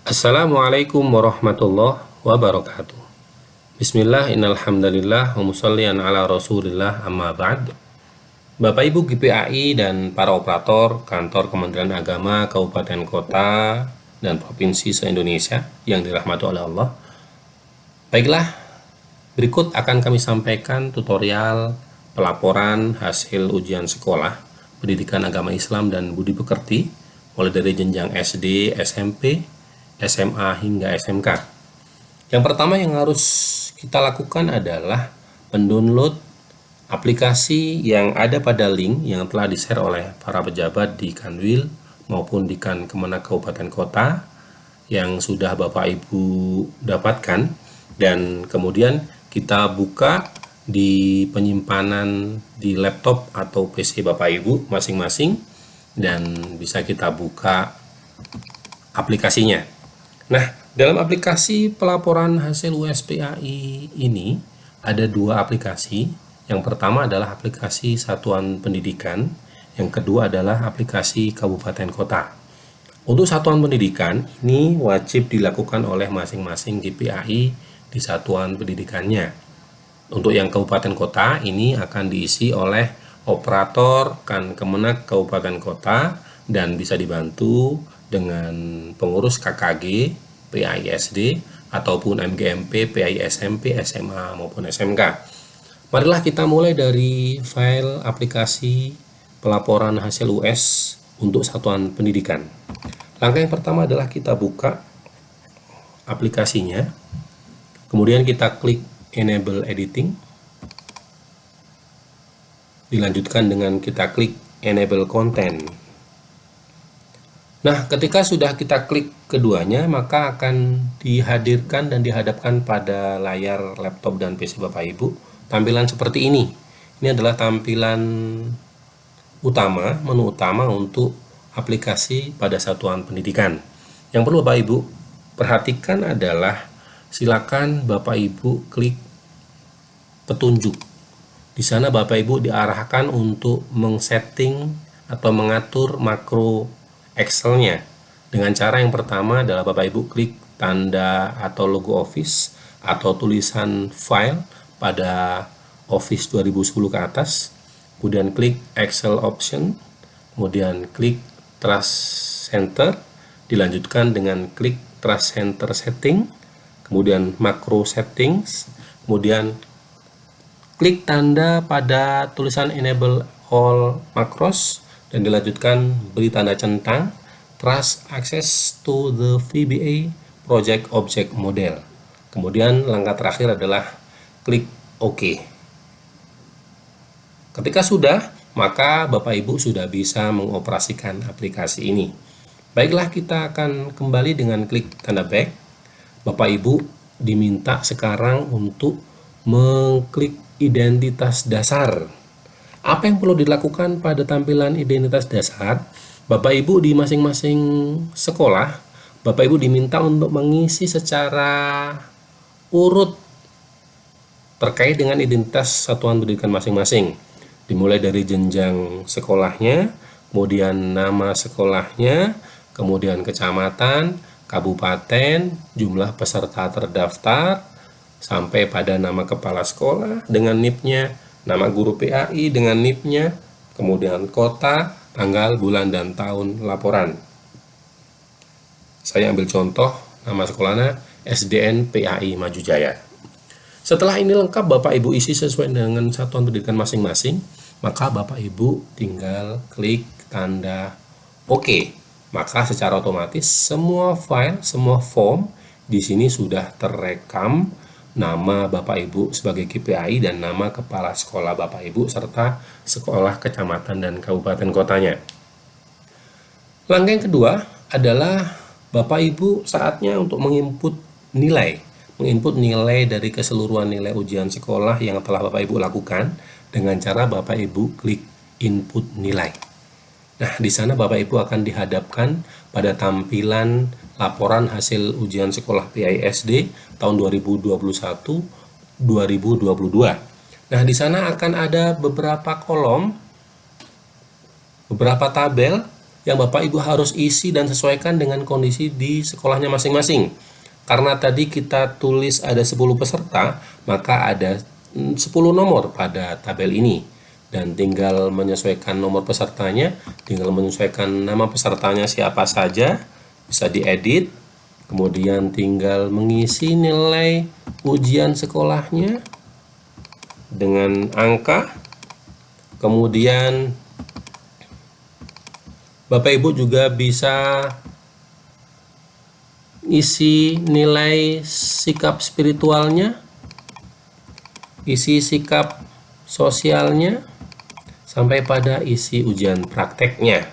Assalamualaikum warahmatullahi wabarakatuh. Bismillah, innal hamdalillah, wa musallian ala rasulillah, amma ba'd. Bapak Ibu GPAI dan para operator kantor Kementerian Agama Kabupaten Kota dan Provinsi se-Indonesia yang dirahmati oleh Allah. Baiklah, berikut akan kami sampaikan tutorial pelaporan hasil ujian sekolah pendidikan agama Islam dan budi pekerti mulai dari jenjang SD, SMP, SMA hingga SMK. Yang pertama yang harus kita lakukan adalah mendownload aplikasi yang ada pada link yang telah di-share oleh para pejabat di Kanwil maupun di Kemenak Kabupaten Kota yang sudah Bapak Ibu dapatkan, dan kemudian kita buka di penyimpanan di laptop atau PC Bapak Ibu masing-masing dan bisa kita buka aplikasinya. Nah, dalam aplikasi pelaporan hasil USPAI ini ada dua aplikasi. Yang pertama adalah aplikasi Satuan Pendidikan, yang kedua adalah aplikasi Kabupaten Kota. Untuk Satuan Pendidikan ini wajib dilakukan oleh masing-masing GPAI di Satuan Pendidikannya. Untuk yang Kabupaten Kota ini akan diisi oleh operator Kemenak Kabupaten Kota dan bisa dibantu dengan pengurus KKG, PAI-SD, ataupun MGMP, PAI-SMP, SMA, maupun SMK. Marilah kita mulai dari file aplikasi pelaporan hasil US untuk Satuan Pendidikan. Langkah yang pertama adalah kita buka aplikasinya, kemudian kita klik Enable Editing, dilanjutkan dengan kita klik Enable Content. Nah, ketika sudah kita klik keduanya, maka akan dihadirkan dan dihadapkan pada layar laptop dan PC Bapak Ibu tampilan seperti ini. Ini adalah tampilan utama, menu utama untuk aplikasi pada Satuan Pendidikan. Yang perlu Bapak Ibu perhatikan adalah silakan Bapak Ibu klik petunjuk. Di sana Bapak Ibu diarahkan untuk mengsetting atau mengatur makro Excel-nya. Dengan cara yang pertama adalah Bapak Ibu klik tanda atau logo Office atau tulisan file pada Office 2010 ke atas, kemudian klik Excel Option, kemudian klik Trust Center, dilanjutkan dengan klik Trust Center Setting, kemudian Macro Settings, kemudian klik tanda pada tulisan Enable All Macros, dan dilanjutkan beri tanda centang Trust Access to the VBA Project Object Model. Kemudian langkah terakhir adalah klik OK. Ketika sudah, maka Bapak Ibu sudah bisa mengoperasikan aplikasi ini. Baiklah, kita akan kembali dengan klik tanda back. Bapak Ibu diminta sekarang untuk mengklik identitas dasar. Apa yang perlu dilakukan pada tampilan identitas dasar? Bapak Ibu di masing-masing sekolah, Bapak Ibu diminta untuk mengisi secara urut terkait dengan identitas satuan pendidikan masing-masing. Dimulai dari jenjang sekolahnya, kemudian nama sekolahnya, kemudian kecamatan, kabupaten, jumlah peserta terdaftar, sampai pada nama kepala sekolah dengan NIP-nya, nama guru PAI dengan NIP-nya, kemudian kota, tanggal, bulan, dan tahun laporan. Saya ambil contoh nama sekolahnya SDN PAI Maju Jaya. Setelah ini lengkap Bapak Ibu isi sesuai dengan satuan pendidikan masing-masing, maka Bapak Ibu tinggal klik tanda OK. Maka secara otomatis semua file, semua form di sini sudah terekam nama Bapak Ibu sebagai KPI dan nama kepala sekolah Bapak Ibu serta sekolah, kecamatan, dan kabupaten kotanya. Langkah yang kedua adalah Bapak Ibu saatnya untuk menginput nilai dari keseluruhan nilai ujian sekolah yang telah Bapak Ibu lakukan dengan cara Bapak Ibu klik input nilai. Nah, di sana Bapak Ibu akan dihadapkan pada tampilan laporan hasil ujian sekolah PAI-SD tahun 2021-2022. Nah, di sana akan ada beberapa kolom, beberapa tabel yang Bapak Ibu harus isi dan sesuaikan dengan kondisi di sekolahnya masing-masing. Karena tadi kita tulis ada 10 peserta, maka ada 10 nomor pada tabel ini. Dan tinggal menyesuaikan nomor pesertanya, tinggal menyesuaikan nama pesertanya siapa saja, bisa diedit, kemudian tinggal mengisi nilai ujian sekolahnya dengan angka, kemudian Bapak Ibu juga bisa isi nilai sikap spiritualnya, isi sikap sosialnya, sampai pada isi ujian prakteknya.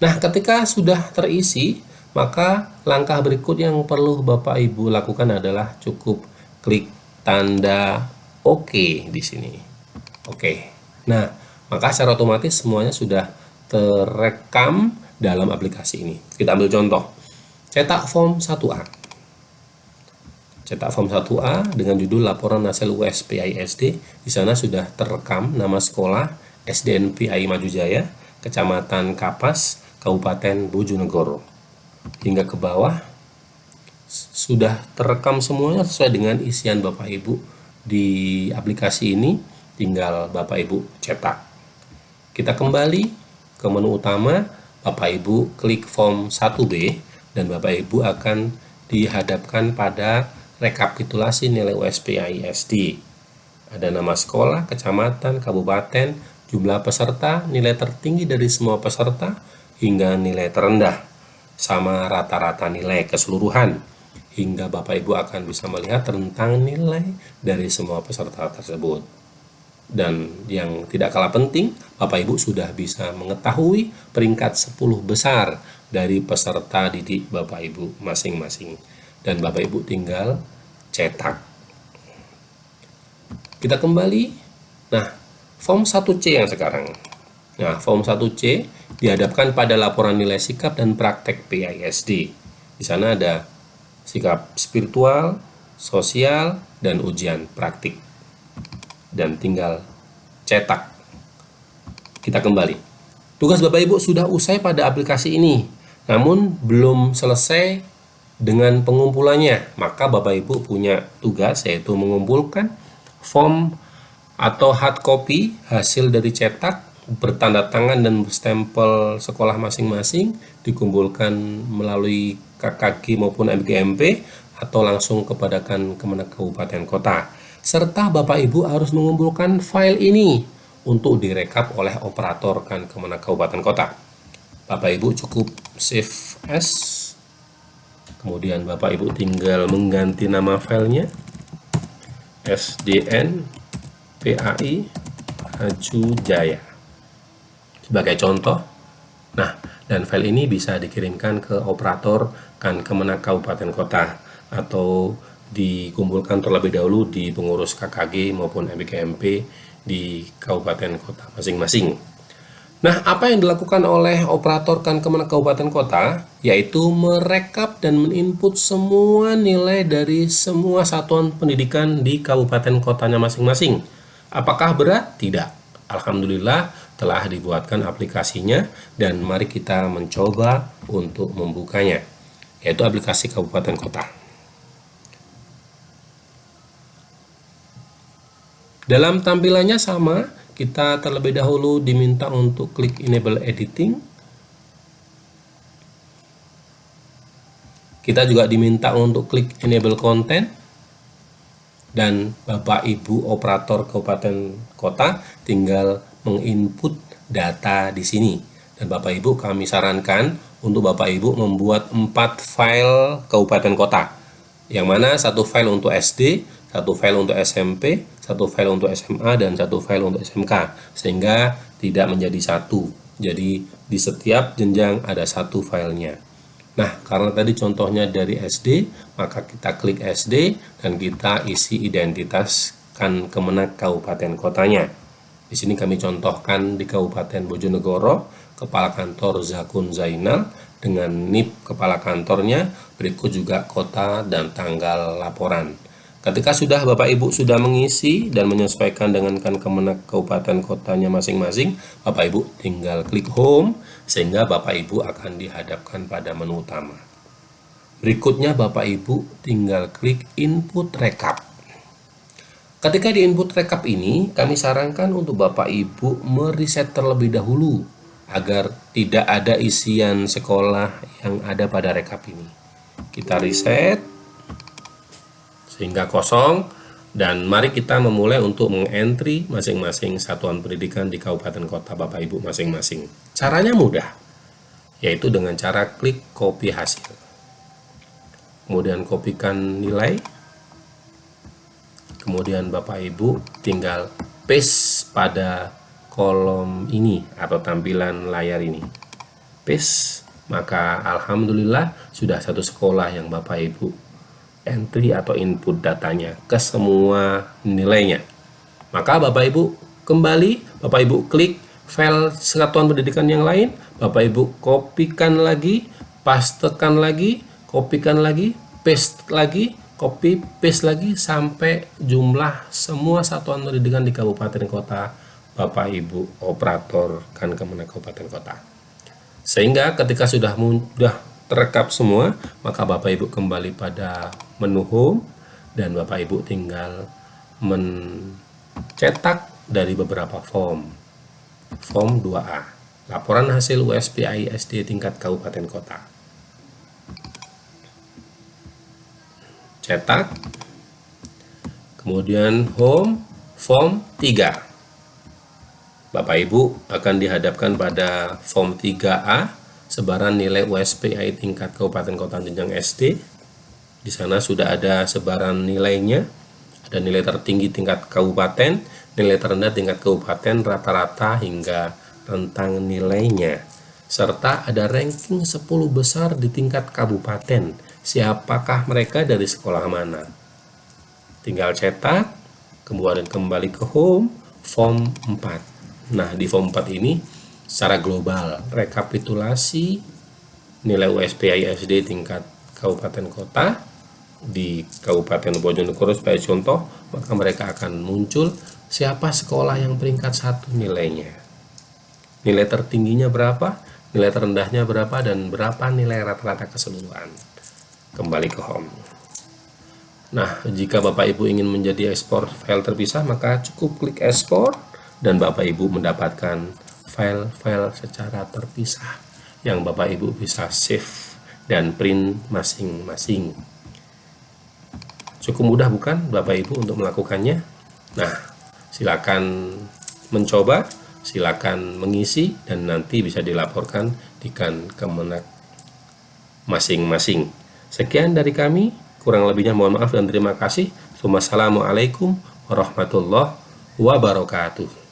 Nah, ketika sudah terisi, maka langkah berikut yang perlu Bapak Ibu lakukan adalah cukup klik tanda OK di sini. Oke. Nah, maka secara otomatis semuanya sudah terekam dalam aplikasi ini. Kita ambil contoh. Cetak form 1A. Cetak form 1A dengan judul laporan hasil UAS PAI SD. Di sana sudah terekam nama sekolah SDN PAI Maju Jaya, Kecamatan Kapas, Kabupaten Bojonegoro. Hingga ke bawah sudah terekam semuanya sesuai dengan isian Bapak Ibu di aplikasi ini. Tinggal Bapak Ibu cetak. Kita kembali ke menu utama, Bapak Ibu klik form 1B, dan Bapak Ibu akan dihadapkan pada rekapitulasi nilai USPAI SD. Ada nama sekolah, kecamatan, kabupaten, jumlah peserta, nilai tertinggi dari semua peserta, hingga nilai terendah, sama rata-rata nilai keseluruhan, hingga Bapak Ibu akan bisa melihat tentang nilai dari semua peserta tersebut. Dan yang tidak kalah penting, Bapak Ibu sudah bisa mengetahui peringkat 10 besar dari peserta didik Bapak Ibu masing-masing. Dan Bapak Ibu tinggal cetak. Kita kembali. Nah, form 1C yang sekarang. Nah, form 1C dihadapkan pada laporan nilai sikap dan praktek PAISD. Di sana ada sikap spiritual, sosial, dan ujian praktik. Dan tinggal cetak. Kita kembali. Tugas Bapak Ibu sudah usai pada aplikasi ini, namun belum selesai dengan pengumpulannya. Maka Bapak Ibu punya tugas, yaitu mengumpulkan form atau hard copy hasil dari cetak bertanda tangan dan berstempel sekolah masing-masing, dikumpulkan melalui KKG maupun MGMP atau langsung kepada Kemenak Kabupaten Kota. Serta Bapak Ibu harus mengumpulkan file ini untuk direkap oleh operator Kemenak Kabupaten Kota. Bapak Ibu cukup save as, kemudian Bapak Ibu tinggal mengganti nama filenya SDN PAI Maju Jaya sebagai contoh. Nah, dan file ini bisa dikirimkan ke operator Kemenak Kabupaten Kota atau dikumpulkan terlebih dahulu di pengurus KKG maupun MBKMP di kabupaten kota masing-masing. Nah, apa yang dilakukan oleh operator Kemenak Kabupaten Kota yaitu merekap dan meninput semua nilai dari semua satuan pendidikan di kabupaten kotanya masing-masing. Apakah berat? Tidak. Alhamdulillah telah dibuatkan aplikasinya, dan mari kita mencoba untuk membukanya, yaitu aplikasi kabupaten kota. Dalam tampilannya sama, kita terlebih dahulu diminta untuk klik enable editing. Kita juga diminta untuk klik enable content. Dan Bapak Ibu operator kabupaten kota tinggal menginput data di sini. Dan Bapak Ibu kami sarankan untuk Bapak Ibu membuat 4 file kabupaten kota. Yang mana satu file untuk SD, satu file untuk SMP, satu file untuk SMA, dan satu file untuk SMK, sehingga tidak menjadi satu. Jadi di setiap jenjang ada satu filenya. Nah, karena tadi contohnya dari SD, maka kita klik SD dan kita isi identitas Kemenak Kabupaten Kotanya. Di sini kami contohkan di Kabupaten Bojonegoro, Kepala Kantor Zakun Zainal dengan NIP kepala kantornya, berikut juga kota dan tanggal laporan. Ketika sudah Bapak Ibu sudah mengisi dan menyesuaikan dengan Kemenak kabupaten kotanya masing-masing, Bapak Ibu tinggal klik home sehingga Bapak Ibu akan dihadapkan pada menu utama. Berikutnya Bapak Ibu tinggal klik input rekap. Ketika di input rekap ini, kami sarankan untuk Bapak Ibu meriset terlebih dahulu agar tidak ada isian sekolah yang ada pada rekap ini. Kita reset sehingga kosong, dan mari kita memulai untuk mengentry masing-masing satuan pendidikan di kabupaten kota Bapak Ibu masing-masing. Caranya mudah, yaitu dengan cara klik copy hasil. Kemudian kopikan nilai. Kemudian Bapak Ibu tinggal paste pada kolom ini atau tampilan layar ini. Paste, maka alhamdulillah sudah satu sekolah yang Bapak Ibu entry atau input datanya ke semua nilainya. Maka Bapak Ibu kembali, Bapak Ibu klik file satuan pendidikan yang lain, Bapak Ibu kopikan lagi, pastekan lagi, kopikan lagi, paste lagi, copy paste lagi sampai jumlah semua satuan pendidikan di kabupaten kota Bapak Ibu operator Kemenak kabupaten kota. Sehingga ketika sudah terekap semua, maka Bapak Ibu kembali pada menu home dan Bapak Ibu tinggal mencetak dari beberapa form. Form 2A, laporan hasil USPI SD tingkat kabupaten kota. Cetak. Kemudian home form 3. Bapak Ibu akan dihadapkan pada form 3A, sebaran nilai USPI tingkat kabupaten kota jenjang SD. Di sana sudah ada sebaran nilainya, ada nilai tertinggi tingkat kabupaten, nilai terendah tingkat kabupaten, rata-rata hingga rentang nilainya, serta ada ranking 10 besar di tingkat kabupaten. Siapakah mereka, dari sekolah mana? Tinggal cetak, kemudian kembali ke home, form 4. Nah, di form 4 ini secara global rekapitulasi nilai USPI SD tingkat kabupaten kota di Kabupaten Bojonegoro sebagai contoh, maka mereka akan muncul siapa sekolah yang peringkat 1 nilainya, nilai tertingginya berapa, nilai terendahnya berapa, dan berapa nilai rata-rata keseluruhan. Kembali ke home. Nah, jika Bapak Ibu ingin menjadi ekspor file terpisah, maka cukup klik ekspor dan Bapak Ibu mendapatkan file-file secara terpisah yang Bapak Ibu bisa save dan print masing-masing. Cukup mudah bukan Bapak Ibu untuk melakukannya? Nah, silakan mencoba, silakan mengisi, dan nanti bisa dilaporkan di Kemenak masing-masing. Sekian dari kami, kurang lebihnya mohon maaf dan terima kasih. Wassalamualaikum warahmatullahi wabarakatuh.